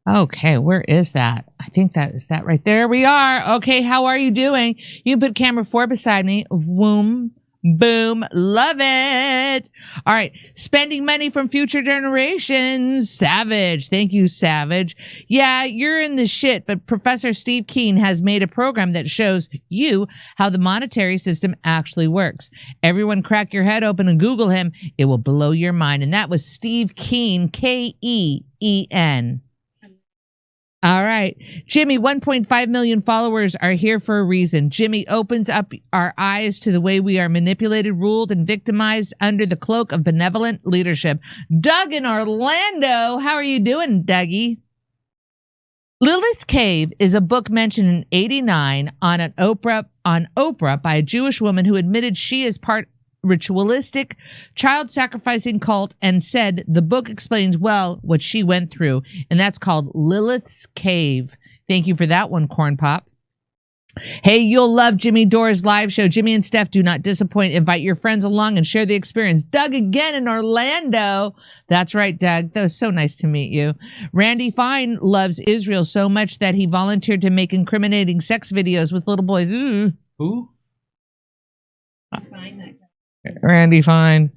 Okay, where is that? I think that is that right there. We are. Okay, how are you doing? You can put camera 4 beside me. Boom, boom, love it. All right, spending money from future generations. Savage. Thank you, Savage. Yeah, you're in the shit, but Professor Steve Keen has made a program that shows you how the monetary system actually works. Everyone crack your head open and Google him. It will blow your mind. And that was Steve Keen, K-E-E-N. All right. Jimmy, 1.5 million followers are here for a reason. Jimmy opens up our eyes to the way we are manipulated, ruled, and victimized under the cloak of benevolent leadership. Doug in Orlando. How are you doing, Dougie? Lilith's Cave is a book mentioned in '89 on Oprah by a Jewish woman who admitted she is part ritualistic child sacrificing cult and said the book explains well what she went through, and that's called Lilith's Cave. Thank you for that one, Corn Pop. Hey, you'll love Jimmy Dore's live show. Jimmy and Steph do not disappoint. Invite your friends along and share the experience. Doug again in Orlando. That's right, Doug. That was so nice to meet you. Randy Fine loves Israel so much that he volunteered to make incriminating sex videos with little boys. Ooh. Who? Randy Fine.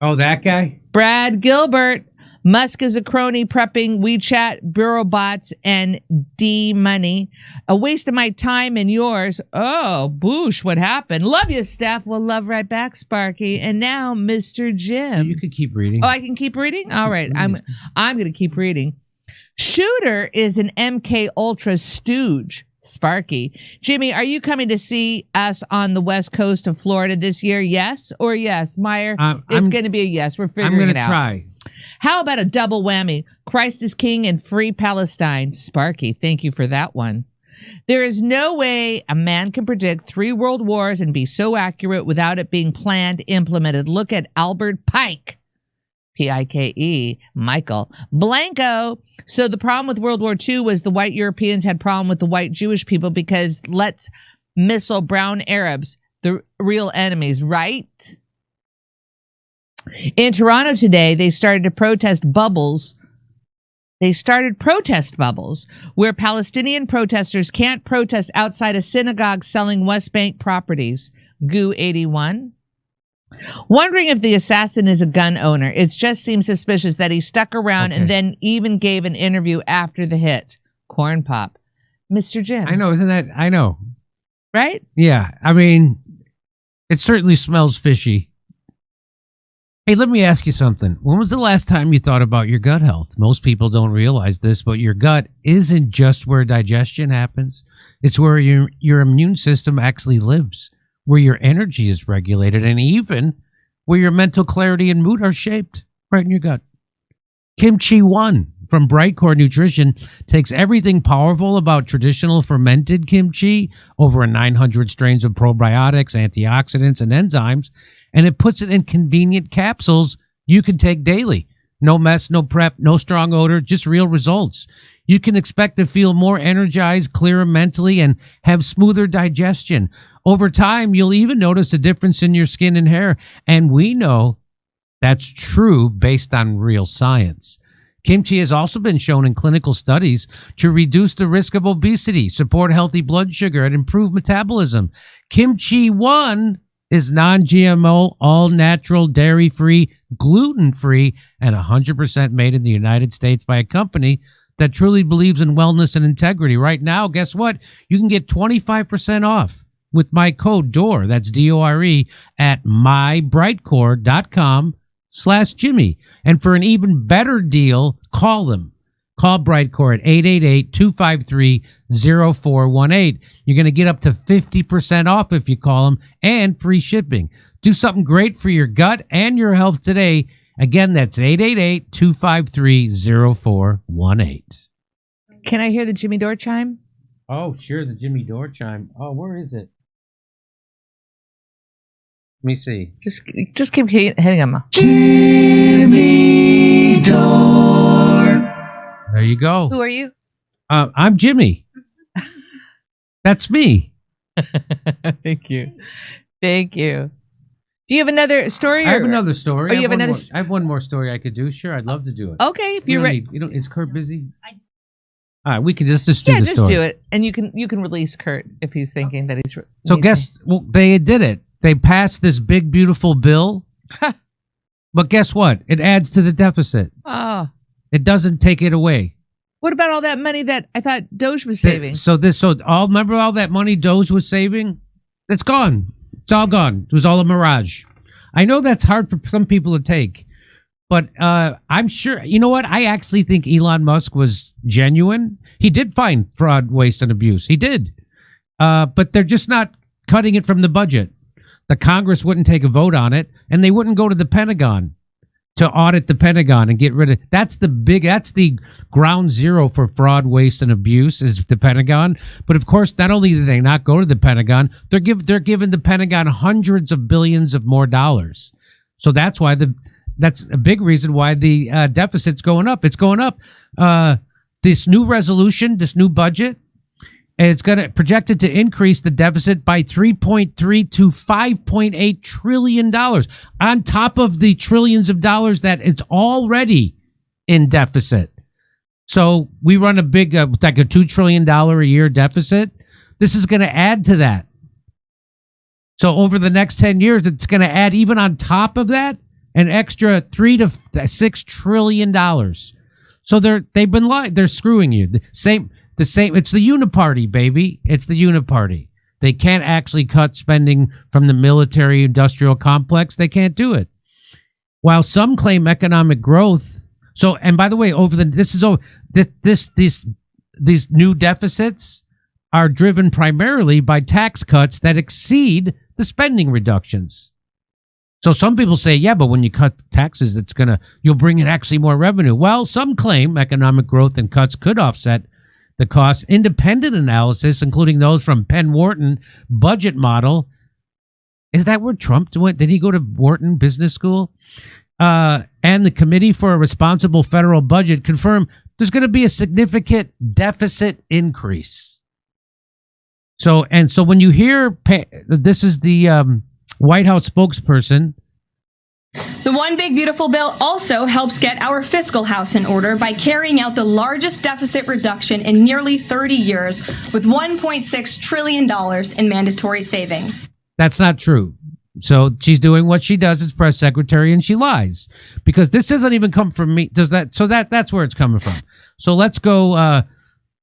Oh, that guy? Brad Gilbert. Musk is a crony prepping WeChat, bureau bots, and D-money. A waste of my time and yours. Oh, boosh, what happened? Love you, Steph. Well, love right back, Sparky. And now, Mr. Jim. You could keep reading. Oh, I can keep reading? All right. I'm going to keep reading. Shooter is an MK Ultra stooge. Sparky. Jimmy, are you coming to see us on the west coast of Florida this year? Yes or yes? Meyer, it's going to be a yes. We're figuring it out. I'm going to try. How about a double whammy? Christ is King and Free Palestine. Sparky, thank you for that one. There is no way a man can predict 3 world wars and be so accurate without it being planned, implemented. Look at Albert Pike. P-I-K-E, Michael Blanco. So the problem with World War II was the white Europeans had problem with the white Jewish people because let's missile brown Arabs, the real enemies, right? In Toronto today, they started to protest bubbles. They started protest bubbles where Palestinian protesters can't protest outside a synagogue selling West Bank properties. Goo 81. Wondering if the assassin is a gun owner. It just seems suspicious that he stuck around and then even gave an interview after the hit. Corn Pop. Mr. Jim. I know, isn't that? I know. Right? Yeah. I mean, it certainly smells fishy. Hey, let me ask you something. When was the last time you thought about your gut health? Most people don't realize this, but your gut isn't just where digestion happens. It's where your immune system actually lives, where your energy is regulated, and even where your mental clarity and mood are shaped, right in your gut. Kimchi One from Brightcore Nutrition takes everything powerful about traditional fermented kimchi, over 900 strains of probiotics, antioxidants, and enzymes, and it puts it in convenient capsules you can take daily. No mess, no prep, no strong odor, just real results. You can expect to feel more energized, clearer mentally, and have smoother digestion. Over time, you'll even notice a difference in your skin and hair, and we know that's true based on real science. Kimchi has also been shown in clinical studies to reduce the risk of obesity, support healthy blood sugar, and improve metabolism. Kimchi One is non-GMO, all-natural, dairy-free, gluten-free, and 100% made in the United States by a company that truly believes in wellness and integrity. Right now, guess what? You can get 25% off with my code DORE, that's D-O-R-E, at mybrightcore.com/Jimmy. And for an even better deal, call them. Call Brightcore at 888-253-0418. You're going to get up to 50% off if you call them, and free shipping. Do something great for your gut and your health today. Again, that's 888-253-0418. Can I hear the Jimmy Dore chime? Oh, sure, the Jimmy Dore chime. Oh, where is it? Let me see. Just keep hitting on. Jimmy you go. Who are you? I'm Jimmy. That's me. Thank you. Thank you. Do you have another story? I have another story. Oh, you have another? I have one more story I could do. Sure, I'd love to do it. Okay, if you're ready. Is Kurt busy? All right, we can just do the story. Yeah, just do it, and you can release Kurt if he's thinking that he's. So they did it. They passed this big beautiful bill, but guess what? It adds to the deficit. Oh. It doesn't take it away. What about all that money that I thought Doge was saving? Remember all that money Doge was saving? It's gone. It's all gone. It was all a mirage. I know that's hard for some people to take, but I'm sure, you know what? I actually think Elon Musk was genuine. He did find fraud, waste, and abuse. He did. But they're just not cutting it from the budget. The Congress wouldn't take a vote on it, and they wouldn't go to the Pentagon to audit the Pentagon and get rid of. That's the ground zero for fraud, waste, and abuse is the Pentagon. But of course, not only do they not go to the Pentagon, they're giving the Pentagon hundreds of billions of more dollars. So that's why that's a big reason why the deficit's going up. It's going up. This new resolution, this new budget, is going to projected to increase the deficit by 3.3 to 5.8 trillion dollars on top of the trillions of dollars that it's already in deficit. So we run a big, like a $2 trillion a year deficit. This is going to add to that. So over the next 10 years, it's going to add, even on top of that, an extra $3 to $6 trillion dollars. So they've been lying. They're screwing you. The same. It's the uniparty, baby. It's the uniparty. They can't actually cut spending from the military-industrial complex. They can't do it. While some claim economic growth. So, and by the way, these new deficits are driven primarily by tax cuts that exceed the spending reductions. So some people say, yeah, but when you cut taxes, you'll bring in actually more revenue. Well, some claim economic growth and cuts could offset the costs. Independent analysis, including those from Penn Wharton budget model. Is that where Trump went? Did he go to Wharton Business School? And the Committee for a Responsible Federal Budget confirmed there's going to be a significant deficit increase. So when you hear, this is the White House spokesperson. The One Big Beautiful Bill also helps get our fiscal house in order by carrying out the largest deficit reduction in nearly 30 years with $1.6 trillion in mandatory savings. That's not true. So she's doing what she does as press secretary, and she lies because this doesn't even come from me. That's where it's coming from. So let's go.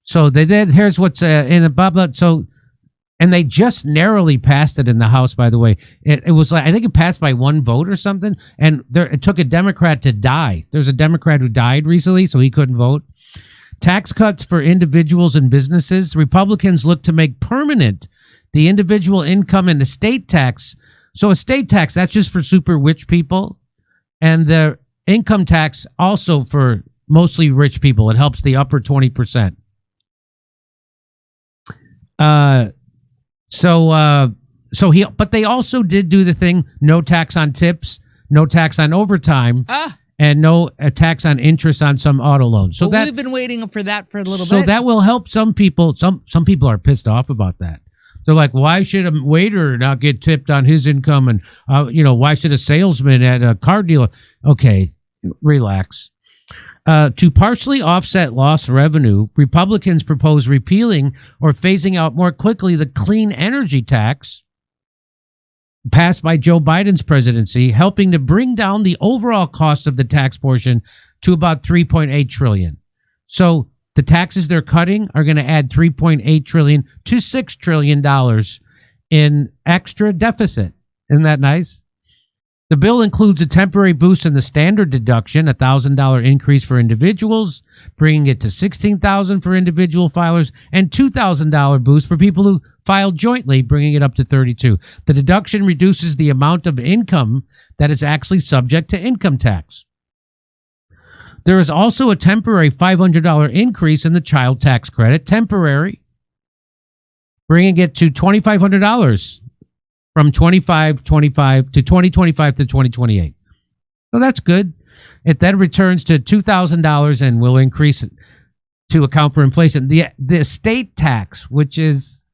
So they did. Here's what's in the blah blah. So. And they just narrowly passed it in the House, by the way. It was like, I think it passed by one vote or something. And it took a Democrat to die. There's a Democrat who died recently, so he couldn't vote. Tax cuts for individuals and businesses. Republicans look to make permanent the individual income and estate tax. So estate tax, that's just for super rich people. And the income tax also for mostly rich people. It helps the upper 20%. But they also did do the thing, no tax on tips, no tax on overtime, and no tax on interest on some auto loans. So we've been waiting for that for a little bit. So that will help some people. Some people are pissed off about that. They're like, why should a waiter not get tipped on his income? And, why should a salesman at a car dealer? Okay, relax. To partially offset lost revenue, Republicans propose repealing or phasing out more quickly the clean energy tax passed by Joe Biden's presidency, helping to bring down the overall cost of the tax portion to about $3.8 trillion. So the taxes they're cutting are going to add $3.8 trillion to $6 trillion in extra deficit. Isn't that nice? The bill includes a temporary boost in the standard deduction, a $1,000 increase for individuals, bringing it to $16,000 for individual filers, and $2,000 boost for people who filed jointly, bringing it up to $32,000. The deduction reduces the amount of income that is actually subject to income tax. There is also a temporary $500 increase in the child tax credit, temporary, bringing it to $2,500. From 2025 to 2028. So that's good. It then returns to $2,000 and will increase to account for inflation. The estate tax, which is,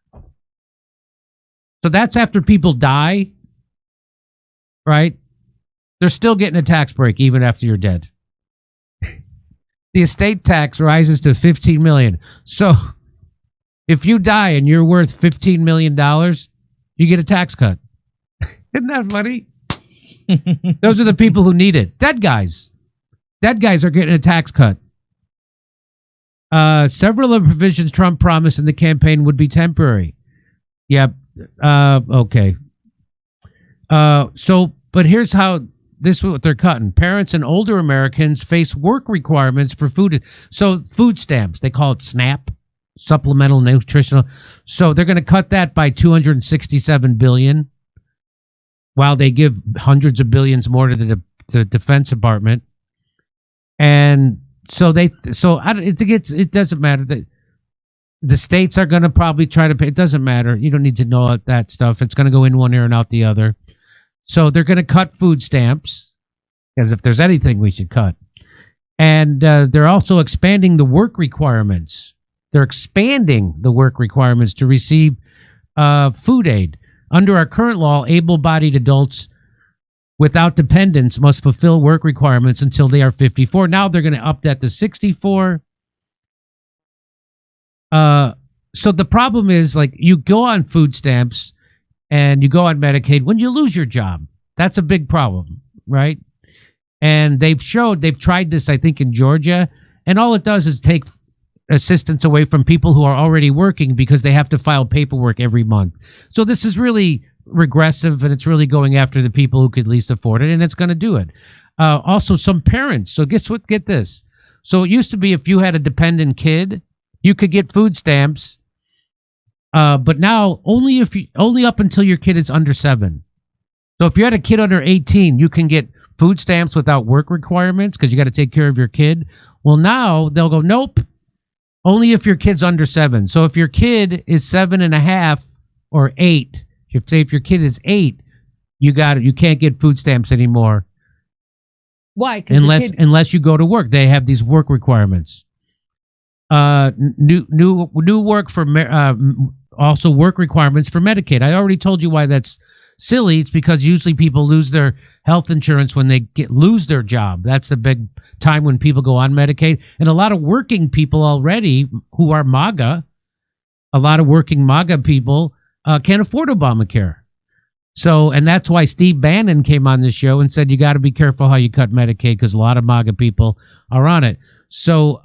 so that's after people die, right? They're still getting a tax break even after you're dead. The estate tax rises to $15 million. So if you die and you're worth $15 million, you get a tax cut. Isn't that funny? Those are the people who need it. Dead guys. Dead guys are getting a tax cut. Several of the provisions Trump promised in the campaign would be temporary. Yep. Okay. But here's how this is what they're cutting. Parents and older Americans face work requirements for food. So food stamps, they call it SNAP, supplemental nutritional. So they're going to cut that by $267 billion, while they give hundreds of billions more to the Defense Department. And so it doesn't matter. The states are going to probably try to pay. It doesn't matter. You don't need to know that stuff. It's going to go in one ear and out the other. So they're going to cut food stamps, as if there's anything we should cut. And they're also expanding the work requirements. They're expanding the work requirements to receive food aid. Under our current law, able-bodied adults without dependents must fulfill work requirements until they are 54. Now they're going to up that to 64. So the problem is, like, you go on food stamps and you go on Medicaid when you lose your job. That's a big problem, right? And they've tried this, I think, in Georgia, and all it does is take assistance away from people who are already working because they have to file paperwork every month. So this is really regressive, and it's really going after the people who could least afford it, and it's going to do it. Also, some parents. So guess what? Get this. So it used to be if you had a dependent kid, you could get food stamps, but now only up until your kid is under 7. So if you had a kid under 18, you can get food stamps without work requirements because you got to take care of your kid. Well, now they'll go, nope, only if your kid's under 7. So if your kid is 7.5 or 8, if your kid is 8, you can't get food stamps anymore. Why? Unless you go to work. They have these work requirements. New work for also work requirements for Medicaid. I already told you why that's silly. It's because usually people lose their health insurance when they lose their job. That's the big time when people go on Medicaid. And a lot of working people already who are MAGA, a lot of working MAGA people can't afford Obamacare. So, and that's why Steve Bannon came on this show and said you got to be careful how you cut Medicaid because a lot of MAGA people are on it. So,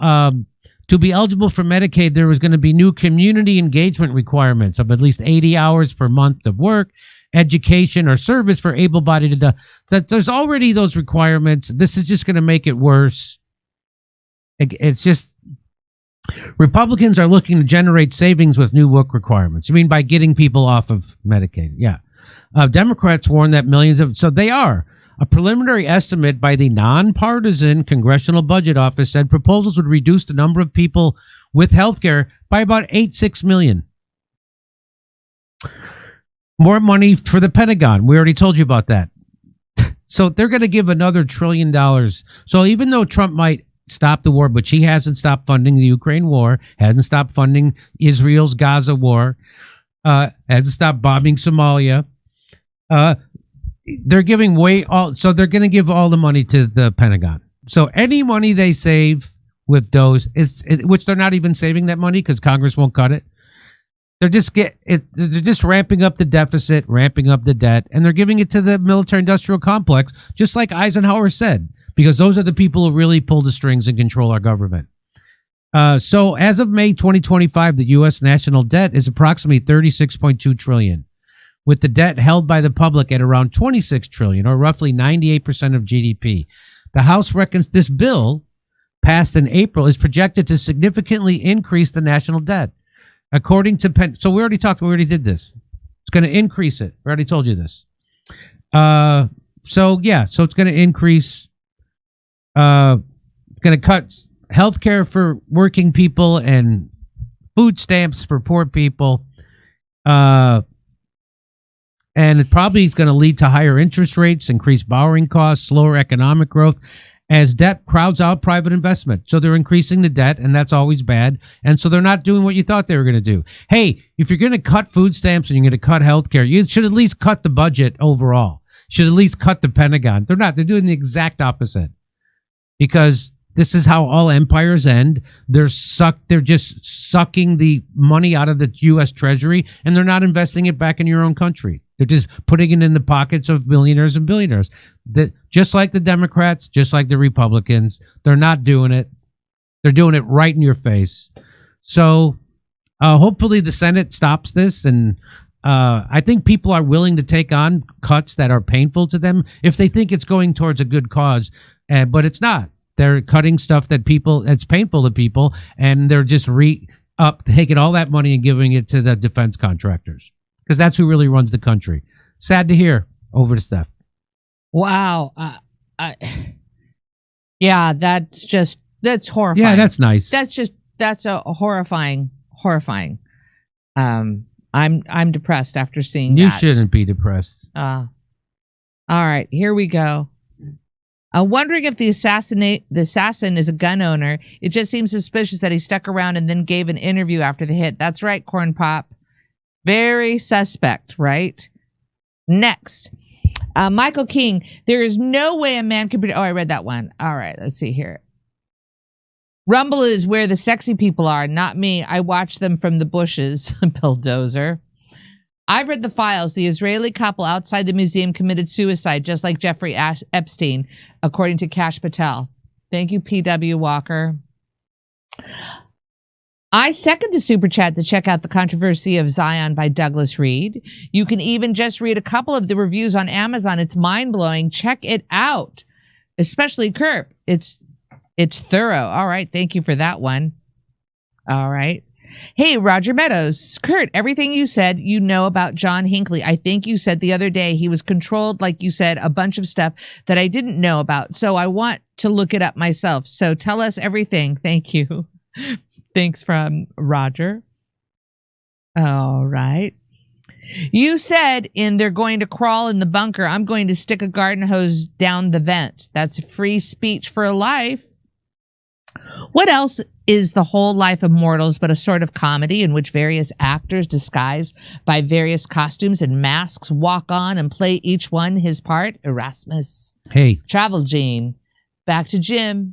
to be eligible for Medicaid, there was going to be new community engagement requirements of at least 80 hours per month of work, education, or service for able-bodied adults. There's already those requirements. This is just going to make it worse. It's just Republicans are looking to generate savings with new work requirements. You mean by getting people off of Medicaid? Yeah. Democrats warn that millions of... So they are. A preliminary estimate by the nonpartisan Congressional Budget Office said proposals would reduce the number of people with health care by about 86 million. More money for the Pentagon. We already told you about that. So they're going to give another $1 trillion. So even though Trump might stop the war, but he hasn't stopped funding the Ukraine war, hasn't stopped funding Israel's Gaza war, hasn't stopped bombing Somalia, they're giving so they're going to give all the money to the Pentagon. So any money they save with those which they're not even saving that money because Congress won't cut it. They're just ramping up the deficit, ramping up the debt, and they're giving it to the military-industrial complex, just like Eisenhower said, because those are the people who really pull the strings and control our government. So as of May 2025, the U.S. national debt is approximately $36.2 trillion. With the debt held by the public at around $26 trillion, or roughly 98% of GDP. The House reckons this bill, passed in April, is projected to significantly increase the national debt. According to so we already did this. It's going to increase it. We already told you this. So it's going to increase, going to cut health care for working people and food stamps for poor people. And it probably is going to lead to higher interest rates, increased borrowing costs, slower economic growth, as debt crowds out private investment. So they're increasing the debt, and that's always bad. And so they're not doing what you thought they were going to do. Hey, if you're going to cut food stamps and you're going to cut healthcare, you should at least cut the budget overall. Should at least cut the Pentagon. They're not. They're doing the exact opposite. Because this is how all empires end. They're just sucking the money out of the U.S. Treasury, and they're not investing it back in your own country. They're just putting it in the pockets of millionaires and billionaires. Just like the Democrats, just like the Republicans, they're not doing it. They're doing it right in your face. So hopefully the Senate stops this, and I think people are willing to take on cuts that are painful to them if they think it's going towards a good cause, but it's not. They're cutting stuff that's painful to people, and they're just taking all that money and giving it to the defense contractors, because that's who really runs the country. Sad to hear. Over to Steph. Wow. Yeah, that's horrifying. Yeah, that's nice. That's a horrifying. I'm depressed after seeing that. You shouldn't be depressed. All right, here we go. Wondering if the assassin is a gun owner. It just seems suspicious that he stuck around and then gave an interview after the hit. That's right, Corn Pop. Very suspect, right? Next. Michael King. There is no way a man could be... Oh, I read that one. All right, let's see here. Rumble is where the sexy people are, not me. I watch them from the bushes. Bulldozer. I've read the files. The Israeli couple outside the museum committed suicide, just like Jeffrey Epstein, according to Cash Patel. Thank you, P.W. Walker. I second the super chat to check out The Controversy of Zion by Douglas Reed. You can even just read a couple of the reviews on Amazon. It's mind-blowing. Check it out, especially Kerp. It's thorough. All right. Thank you for that one. All right. Hey, Roger Meadows. Kurt, everything you said, you know about John Hinckley. I think you said the other day he was controlled, like you said, a bunch of stuff that I didn't know about. So I want to look it up myself. So tell us everything. Thank you. Thanks from Roger. All right. You said they're going to crawl in the bunker. I'm going to stick a garden hose down the vent. That's free speech for life. What else is The Whole Life of Mortals but a sort of comedy in which various actors disguised by various costumes and masks walk on and play each one his part? Erasmus. Hey. Travel Gene. Back to Jim.